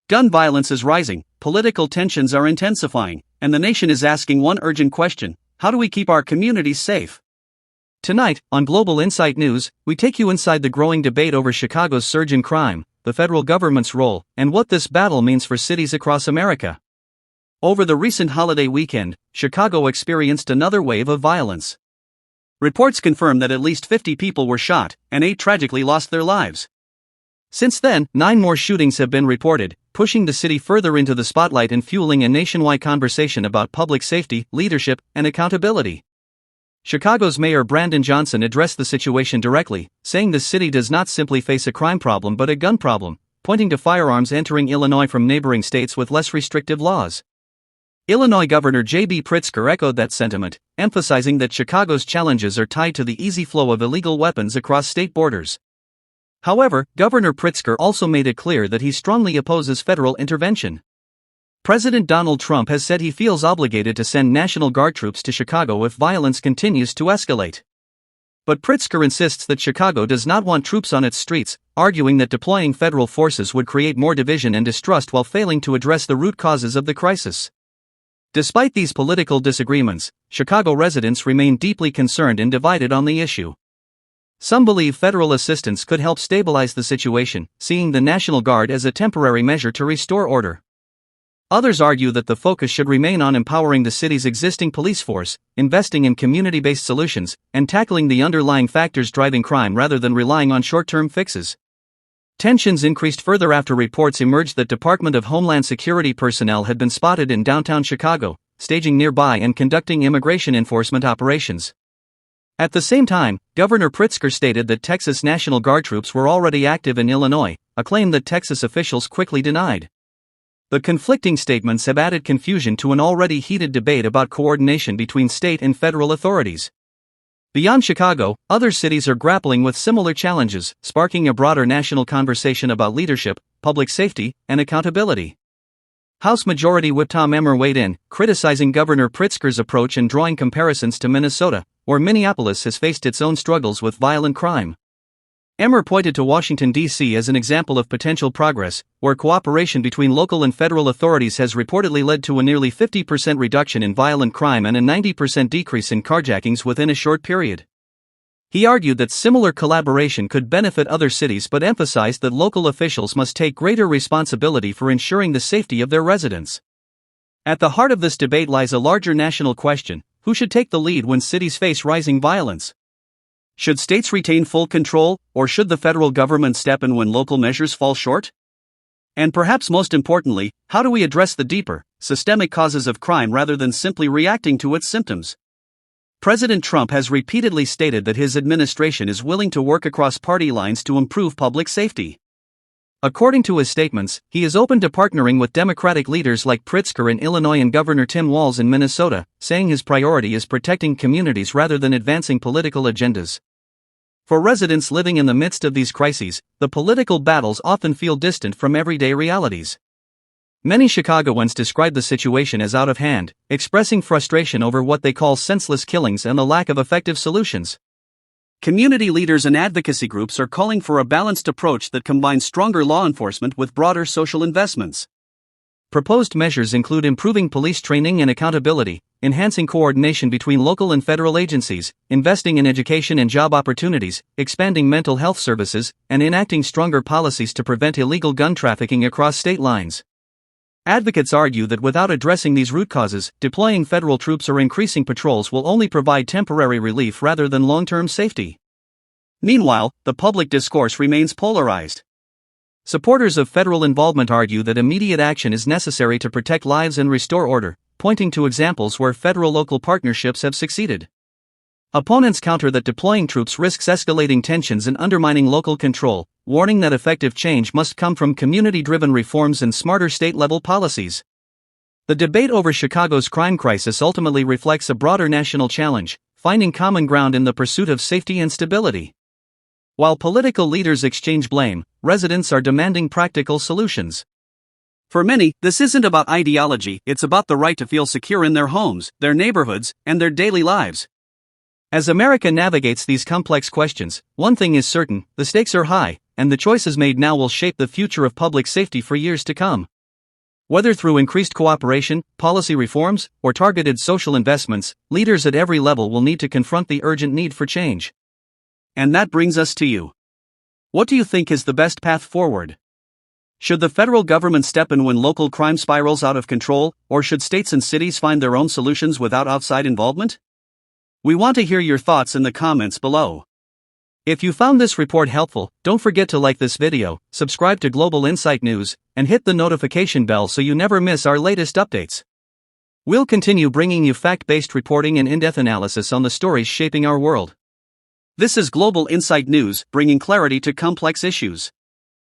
Gun violence is rising, political tensions are intensifying, and the nation is asking one urgent question: how do we keep our communities safe? Tonight, on Global Insight News, we take you inside the growing debate over Chicago's surge in crime, the federal government's role, and what this battle means for cities across America. Over the recent holiday weekend, Chicago experienced another wave of violence. Reports confirm that at least 50 people were shot, and 8 tragically lost their lives. Since then, 9 more shootings have been reported, pushing the city further into the spotlight and fueling a nationwide conversation about public safety, leadership, and accountability. Chicago's Mayor Brandon Johnson addressed the situation directly, saying the city does not simply face a crime problem but a gun problem, pointing to firearms entering Illinois from neighboring states with less restrictive laws. Illinois Governor J.B. Pritzker echoed that sentiment, emphasizing that Chicago's challenges are tied to the easy flow of illegal weapons across state borders. However, Governor Pritzker also made it clear that he strongly opposes federal intervention. President Donald Trump has said he feels obligated to send National Guard troops to Chicago if violence continues to escalate. But Pritzker insists that Chicago does not want troops on its streets, arguing that deploying federal forces would create more division and distrust while failing to address the root causes of the crisis. Despite these political disagreements, Chicago residents remain deeply concerned and divided on the issue. Some believe federal assistance could help stabilize the situation, seeing the National Guard as a temporary measure to restore order. Others argue that the focus should remain on empowering the city's existing police force, investing in community-based solutions, and tackling the underlying factors driving crime rather than relying on short-term fixes. Tensions increased further after reports emerged that Department of Homeland Security personnel had been spotted in downtown Chicago, staging nearby and conducting immigration enforcement operations. At the same time, Governor Pritzker stated that Texas National Guard troops were already active in Illinois, a claim that Texas officials quickly denied. The conflicting statements have added confusion to an already heated debate about coordination between state and federal authorities. Beyond Chicago, other cities are grappling with similar challenges, sparking a broader national conversation about leadership, public safety, and accountability. House Majority Whip Tom Emmer weighed in, criticizing Governor Pritzker's approach and drawing comparisons to Minnesota, where Minneapolis has faced its own struggles with violent crime. Emmer pointed to Washington, D.C. as an example of potential progress, where cooperation between local and federal authorities has reportedly led to a nearly 50% reduction in violent crime and a 90% decrease in carjackings within a short period. He argued that similar collaboration could benefit other cities but emphasized that local officials must take greater responsibility for ensuring the safety of their residents. At the heart of this debate lies a larger national question: who should take the lead when cities face rising violence? Should states retain full control, or should the federal government step in when local measures fall short? And perhaps most importantly, how do we address the deeper, systemic causes of crime rather than simply reacting to its symptoms? President Trump has repeatedly stated that his administration is willing to work across party lines to improve public safety. According to his statements, he is open to partnering with Democratic leaders like Pritzker in Illinois and Governor Tim Walz in Minnesota, saying his priority is protecting communities rather than advancing political agendas. For residents living in the midst of these crises, the political battles often feel distant from everyday realities. Many Chicagoans describe the situation as out of hand, expressing frustration over what they call senseless killings and the lack of effective solutions. Community leaders and advocacy groups are calling for a balanced approach that combines stronger law enforcement with broader social investments. Proposed measures include improving police training and accountability, enhancing coordination between local and federal agencies, investing in education and job opportunities, expanding mental health services, and enacting stronger policies to prevent illegal gun trafficking across state lines. Advocates argue that without addressing these root causes, deploying federal troops or increasing patrols will only provide temporary relief rather than long-term safety. Meanwhile, the public discourse remains polarized. Supporters of federal involvement argue that immediate action is necessary to protect lives and restore order, pointing to examples where federal-local partnerships have succeeded. Opponents counter that deploying troops risks escalating tensions and undermining local control, warning that effective change must come from community-driven reforms and smarter state-level policies. The debate over Chicago's crime crisis ultimately reflects a broader national challenge, finding common ground in the pursuit of safety and stability. While political leaders exchange blame, residents are demanding practical solutions. For many, this isn't about ideology, it's about the right to feel secure in their homes, their neighborhoods, and their daily lives. As America navigates these complex questions, one thing is certain: the stakes are high, and the choices made now will shape the future of public safety for years to come. Whether through increased cooperation, policy reforms, or targeted social investments, leaders at every level will need to confront the urgent need for change. And that brings us to you. What do you think is the best path forward? Should the federal government step in when local crime spirals out of control, or should states and cities find their own solutions without outside involvement? We want to hear your thoughts in the comments below. If you found this report helpful, don't forget to like this video, subscribe to Global Insight News, and hit the notification bell so you never miss our latest updates. We'll continue bringing you fact-based reporting and in-depth analysis on the stories shaping our world. This is Global Insight News, bringing clarity to complex issues.